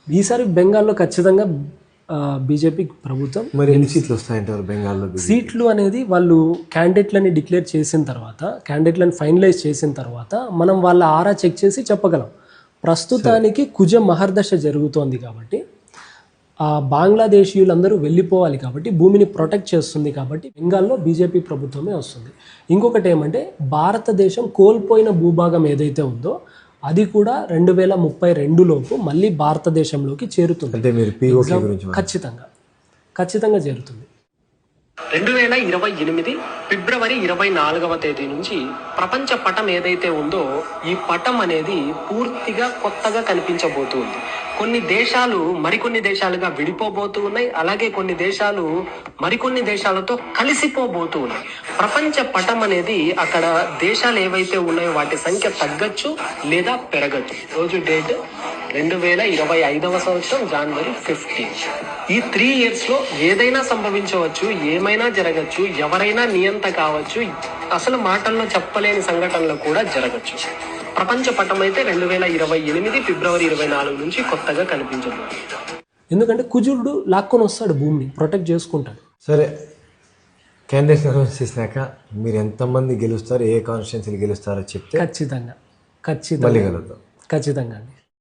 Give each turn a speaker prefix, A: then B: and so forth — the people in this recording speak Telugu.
A: ఈసారి బెంగాల్లో ఖచ్చితంగా బీజేపీ ప్రభుత్వం.
B: మరి ఎన్ని సీట్లు వస్తాయంటారు బెంగాల్లో?
A: సీట్లు అనేది వాళ్ళు క్యాండిడేట్లని డిక్లేర్ చేసిన తర్వాత, క్యాండిడేట్లను ఫైనలైజ్ చేసిన తర్వాత మనం వాళ్ళ ఆరా చెక్ చేసి చెప్పగలం. ప్రస్తుతానికి కుజ మహర్దశ జరుగుతోంది కాబట్టి బంగ్లాదేశీయులందరూ వెళ్ళిపోవాలి కాబట్టి, భూమిని ప్రొటెక్ట్ చేస్తుంది కాబట్టి బెంగాల్లో బీజేపీ ప్రభుత్వమే వస్తుంది. ఇంకొకటి ఏమంటే, భారతదేశం కోల్పోయిన భూభాగం ఏదైతే ఉందో అది కూడా 2032 లోపు మళ్ళీ భారతదేశంలోకి చేరుతుంది. ఖచ్చితంగా చేరుతుంది.
C: 2028 ఫిబ్రవరి 24వ తేదీ నుంచి ప్రపంచ పటం ఏదైతే ఉందో ఈ పటం అనేది పూర్తిగా కొత్తగా కనిపించబోతుంది. కొన్ని దేశాలు మరికొన్ని దేశాలుగా విడిపోబోతూ ఉన్నాయి. అలాగే కొన్ని దేశాలు మరికొన్ని దేశాలతో కలిసిపోబోతూ ఉన్నాయి. ప్రపంచ పటం అనేది అక్కడ దేశాలు ఏవైతే ఉన్నాయో వాటి సంఖ్య తగ్గచ్చు లేదా పెరగచ్చు. రోజు డేట్ 2025వ సంవత్సరం జనవరి 15. ఈ 3 years లో ఏదైనా సంభవించవచ్చు, ఏమైనా జరగచ్చు, ఎవరైనా నియంత కావచ్చు, అసలు మాటల్లో చెప్పలేని సంఘటనలు కూడా జరగచ్చు. ప్రపంచ పటం అయితే 2028 ఫిబ్రవరి 24 నుంచి కొత్తగా కనిపించబోతుంది.
A: ఎందుకంటే కుజుడు లాక్కొని వస్తాడు, భూమిని ప్రొటెక్ట్ చేసుకుంటాడు.
B: సరే, క్యాండిడేట్స్ అనౌన్స్ చేసినాక మీరు ఎంతమంది గెలుస్తారు, ఏ కాన్స్టిట్యున్సీలు గెలుస్తారో చెప్తే
A: ఖచ్చితంగా
B: మళ్ళీ కలుద్దాం.
A: ఖచ్చితంగా అండి.